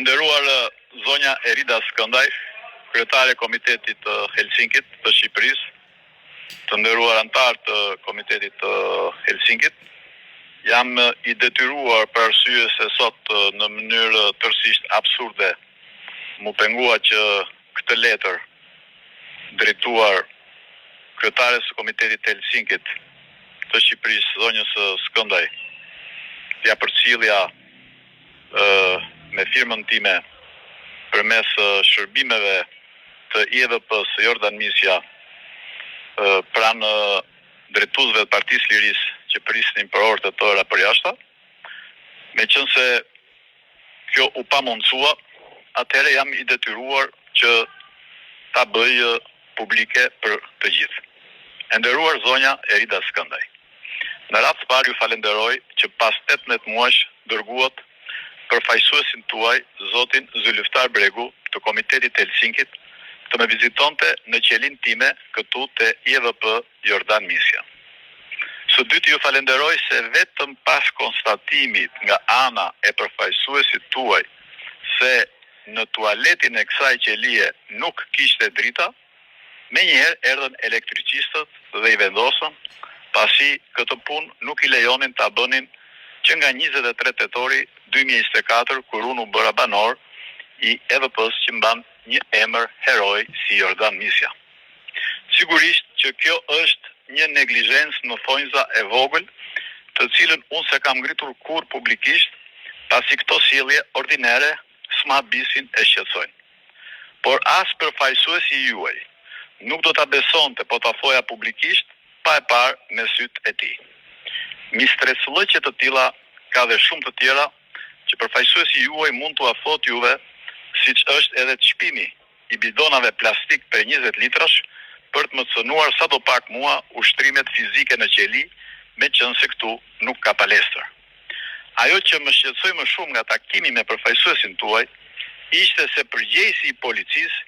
nderuar zonja Erida Skëndaj, kryetare e Komitetit të Helsinkit të Shqipërisë, të nderuar antar të Komitetit të Helsinkit, jam i detyruar për arsye se sot në mënyrë tërësisht absurde mu pengua që këtë letër drejtuar kryetares së Komitetit të Helsinkit të Shqipërisë, zonjës Skëndaj, ja përcjellja me firmën time përmes shërbimeve të IEVP-s Jordan Misja pranë drejtuesve të Partisë Lirisë që prisnin për orë të tëra për jashta, meqense kjo u pamundësua, atëherë jam i detyruar që ta bëj publike për të gjithë. E nderuar zonja Erida Skëndaj, në radhë të parë ju falenderoj që pas 18 muajsh dërguat përfaqësuesin tuaj, zotin Zylftar Bregu, të Komitetit të Helsinkit, të më vizitonte në qelin time këtu te IEVP Jordan Misja. Së dyti ju falenderoj se vetëm pas konstatimit nga ana e përfaqësuesit tuaj se në tualetin e kësaj qelie nuk kishte drita, menjëherë erdhën elektricistët dhe i vendosën, pasi këtë punë nuk i lejonin ta bënin që nga 23 tetori 2024, kur unë u bëra banor i EVP-s që mban një emër heroj si Jordan Misja. Sigurisht që kjo është një neglizhencë në thonjza e vogël, të cilën unë se kam ngritur kur publikisht, pasi këto sjellje ordinare s'ma bisin e shqetësojnë. Por as përfaqësuesi juaj nuk do ta besonte po ta thoja publikisht pa e parë me sytë e tij. Mistresullëqe të tilla ka dhe shumë të tjera që përfaqësuesi juaj mund t'u afrot juve, siç është edhe çpimi i bidonave plastik për 20 litrash për të më cënuar sadopak mua ushtrimet fizike në qeli, meqense këtu nuk ka palestër. Ajo që më shqetësoi më shumë nga takimi me përfaqësuesin tuaj ishte se përgjegjësi i policisë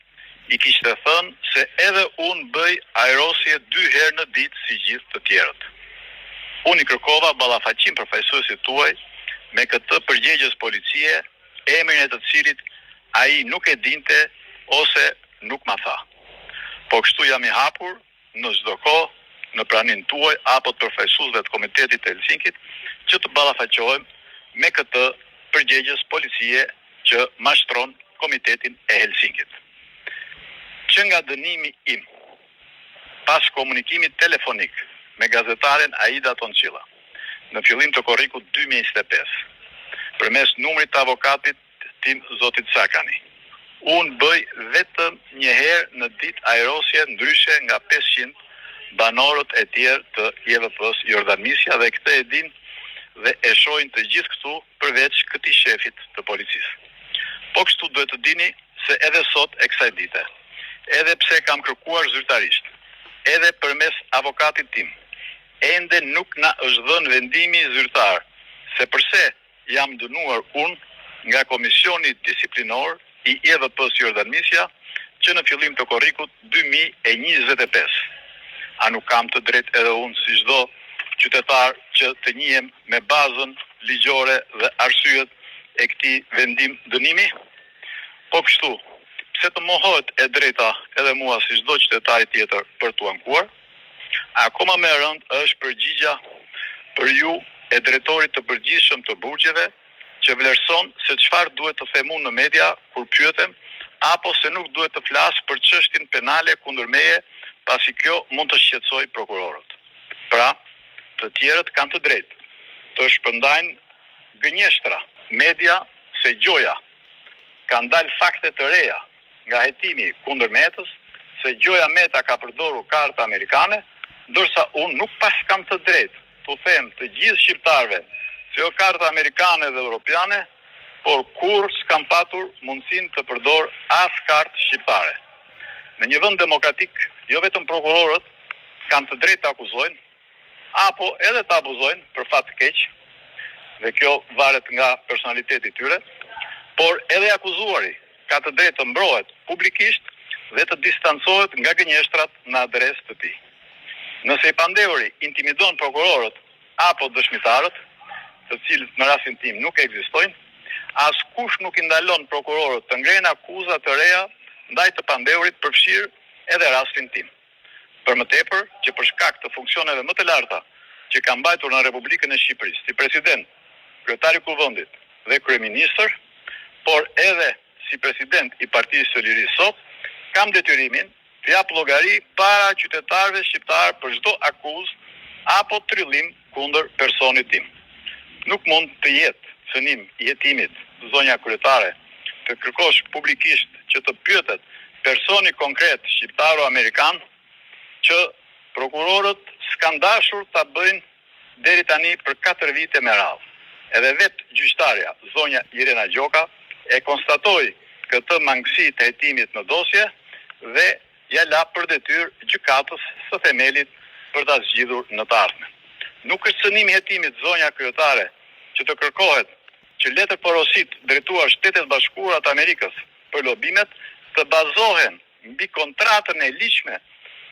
i kishte thënë se edhe unë bëj aerosje 2 herë në ditë si gjithë të tjerët. Unë i kërkova ballafaqim përfaqësuesit tuaj me këtë përgjegjës policie, emrin e të cilit ai nuk e dinte ose nuk ma tha. Po kështu jam i hapur në çdo kohë në praninë tuaj apo të përfaqësuesve të Komitetit të Helsinkit që të ballafaqohem me këtë përgjegjës policie që mashtron Komitetin e Helsinkit. Që nga dënimi im, pas komunikimit telefonik me gazetaren Aida Tonçilla, në fillim të korrikut 2025, përmes numrit të avokatit tim zotit Sakani, unë bëj vetëm një herë në ditë aerosje ndryshe nga 500 banorët e tjerë të IEVP-s Jordan Misja, dhe këtë e din dhe e shohin të gjithë këtu përveç këtij shefit të policisë. Po kështu duhet të dini se edhe sot e kësaj dite, edhe pse kam kërkuar zyrtarisht, edhe përmes avokatit tim, ende nuk na është dhënë vendimi zyrtar se përse jam dënuar unë nga Komisioni Disiplinor i IEVP-s Jordan Misja që në fillim të korrikut 2025. A nuk kam të drejtë edhe unë si çdo qytetar që të njihem me bazën ligjore dhe arsyet e këtij vendim dënimi? Po kështu, pse të mohohet e drejta edhe mua si çdo qytetari tjetër për t'u ankuar? Akoma më e rëndë është përgjigja për ju e drejtorit të përgjithshëm të burgjeve që vlerëson se çfarë duhet të them unë në media kur pyetem, apo se nuk duhet të flas për çështjen penale kundër meje, pasi kjo mund të shqetësojë prokurorët. Pra, të tjerët kanë të drejtë të shpërndajnë gënjeshtra media se Gjoja ka ndalë fakte të reja nga hetimi kundër Metës, se Gjoja Meta ka përdorur karta amerikane, ndërsa unë nuk pas kam të drejtë të them të gjithë shqiptarëve se jo karta amerikane dhe europiane, por kur s'kam patur mundësinë të përdor as kartë shqiptare. Në një vend demokratik, jo vetëm prokurorët kanë të drejtë të akuzojnë, apo edhe të abuzojnë për fat të keq, dhe kjo varet nga personaliteti i tyre, por edhe akuzuari ka të drejtë të mbrohet publikisht dhe të distancohet nga gënjeshtrat në adresë të tij. Nëse i pandehuri intimidon prokurorët apo dëshmitarët, të cilët në rastin tim nuk ekzistojnë, Askush nuk i ndalon prokurorët të ngrenë akuza të reja ndaj të pandehurit, përfshirë edhe rastin tim. Për më tepër që për shkak të funksioneve më të larta që ka mbajtur në Republikën e Shqipërisë, si president, kryetari i Kuvendit dhe kryeministër, por edhe si president i Partisë së Lirisë sot, kam detyrimin të jap llogari para qytetarëve shqiptar për çdo akuzë apo trillim kundër personit tim. Nuk mund të jetë cënim i jetimit, zonja kryetare, të kërkosh publikisht që të pyetet personi konkret shqiptaro-amerikan që prokurorët s'kan dashur ta bëjnë deri tani për 4 vite me radhë. Edhe vetë gjyqtarja, zonja Irena Gjoka, e konstatoi këtë mangësi të hetimit në dosje dhe ja la për detyrë gjykatës së themelit për ta zgjidhur në të ardhmen. Nuk është cënimi i hetimit, zonja kryetare, që të kërkohet që letër porosit drejtuar Shtetet Bashkuara të Amerikës për lobimet të bazohen mbi kontratën e ligjshme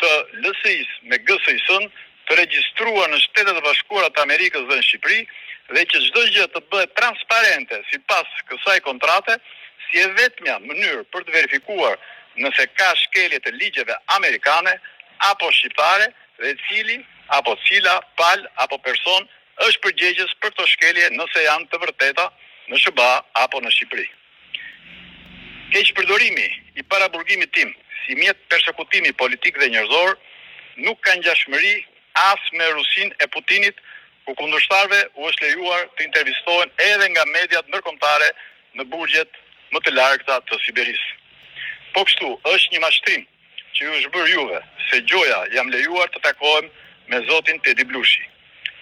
të LSI-s me GSI-sën të regjistruar në Shtetet e Bashkuara të Amerikës dhe në Shqipëri, dhe që çdo gjë të bëhet transparente sipas kësaj kontrate, si e vetmja mënyrë për të verifikuar nëse ka shkelje të ligjeve amerikane apo shqiptare dhe cili apo cila palë apo person është përgjegjës për këto shkelje nëse janë të vërteta në SBA apo në Shqipëri. Keqpërdorimi i paraburgimit tim si mjet persekutimi politik dhe njerëzor nuk ka ngjashmëri as me Rusinë e Putinit, ku kundërshtarëve u është lejuar të intervistohen edhe nga mediat ndërkombëtare në burgjet më të largëta të Siberisë. Po kështu është një mashtrim që ju është bërë juve se gjoja jam lejuar të takohem me zotin Tedi Blushi.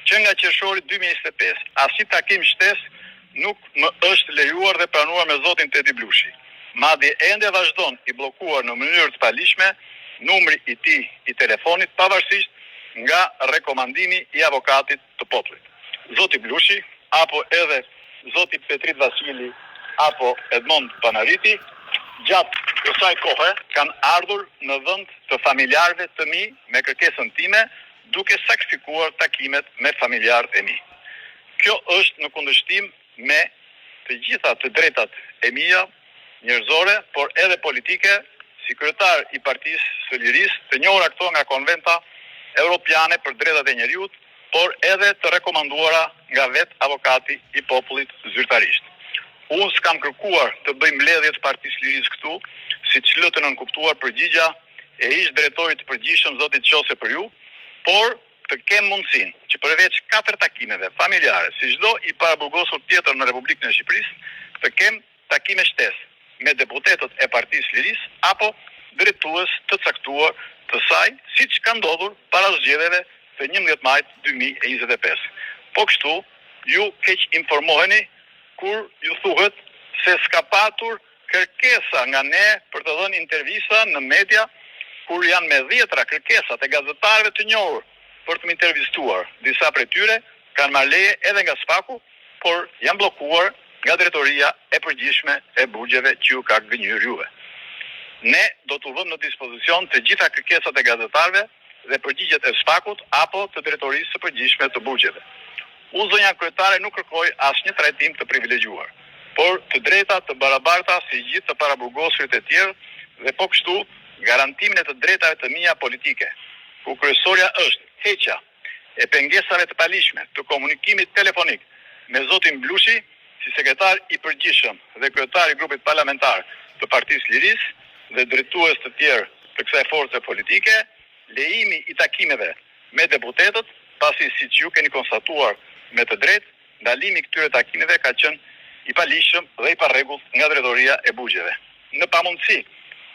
Që nga qershori 2025, asnjë takim shtesë nuk më është lejuar dhe pranuar me zotin Tedi Blushi. Madje ende vazhdon i bllokuar në mënyrë të paligjshme numri i tij i telefonit pavarësisht nga rekomandimi i avokatit të popullit. Zoti Blushi apo edhe zoti Petrit Vasili apo Edmond Panariti gjatë kësaj kohe kanë ardhur në vend të familjarëve të mi me kërkesën time, duke sakrifikuar takimet me familjarët e mi. Kjo është në kundërshtim me të gjitha të drejtat e mia njerëzore, por edhe politike, si kryetar i Partisë së Lirisë, të njohura këto nga konventa europiane për drejtat e njerëzit, por edhe të rekomanduara nga vetë avokati i popullit zyrtarisht. Unë s'kam kërkuar të bëj mbledhje të Partisë së Lirisë këtu, siç lë të nënkuptuar përgjigja e ish drejtorit të përgjithshëm zotit Qose për ju, por të kem mundësinë që përveç 4 takimeve familjare, si çdo i paraburgosur tjetër në Republikën e Shqipërisë, të kem takime shtesë me deputetët e Partisë së Lirisë apo drejtues të caktuar të saj, siç ka ndodhur para zgjedhjeve të 11 majit 2025. Po kështu, ju keq informoheni kur ju thuhet se s'ka patur kërkesa nga ne për të dhënë intervista në media, kur janë me 10 kërkesat e gazetarëve të njohur për të më intervistuar. Disa prej tyre kanë marrë leje edhe nga SPAK-u, por janë bllokuar nga drejtoria e përgjithshme e burgjeve që ju ka gënjur juve. Ne do t'u vëmë në dispozicion të gjitha kërkesat e gazetarëve dhe përgjigjet e SPAK-ut apo të drejtorisë së përgjithshme të burgjeve. Unë, zonja kryetare, nuk kërkoj asnjë trajtim të privilegjuar, por të drejta të barabarta si gjithë të paraburgosurit e tjerë dhe po kështu garantimin e të drejtave të mia politike, ku kryesorja është heqja e pengesave të paligjshme të komunikimit telefonik me zotin Blushi, si sekretar i përgjithshëm dhe kryetar i grupit parlamentar të Partisë së Lirisë dhe drejtues të tjerë të kësaj force politike, lejimi i takimeve me deputetët, pasi siç ju keni konstatuar me të drejtë, ndalimi i këtyre takimeve ka qenë i paligjshëm dhe i parregullt nga drejtoria e burgjeve. Në pamundësi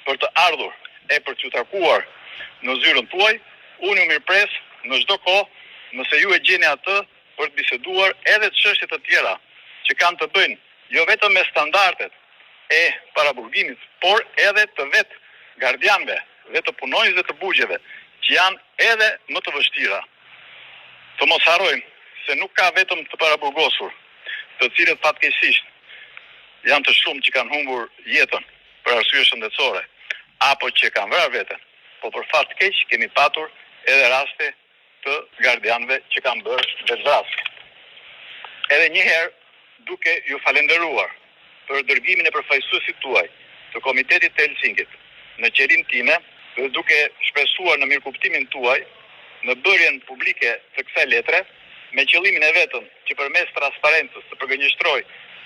për të ardhur e për t'ju takuar në zyrën tuaj, unë ju mirpres në çdo kohë nëse ju e gjeni atë për të biseduar edhe çështje të tjera që kanë të bëjnë jo vetëm me standardet e paraburgimit, por edhe të vetë gardianëve dhe të punonjësve të burgjeve, që janë edhe më të vështira. Të mos harrojmë se nuk ka vetëm të paraburgosur, të cilët fatkeqësisht janë të shumë që kanë humbur jetën për arsye shëndetësore, apo që kanë vrarë veten, po për fat të keq kemi patur edhe raste të gardianëve që kanë bërë vetvrasje. Edhe një herë duke ju falenderuar për dërgimin e përfaqësuesit tuaj të Komitetit të Helsinkit në qelinë time dhe duke shpresuar në mirëkuptimin tuaj në bërjen publike të kësaj letre, me qëllimin e vetëm që përmes transparencës të përgënjështroj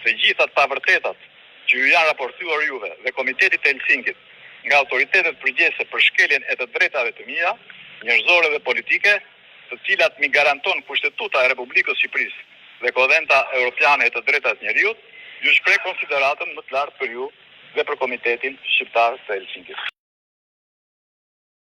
të gjitha të pavërtetat që ju janë raportuar juve dhe Komitetit të Helsinkit nga autoritetet përgjegjëse për shkeljen e të drejtave të mia, njerëzore dhe politike, të cilat mi garanton Kushtetuta e Republikës Shqipërisë dhe Konventa Europiane e të Drejtave të Njerëzit, ju shpreh konsideratën më të lartë për ju dhe për Komitetin Shqiptar të Helsinkit.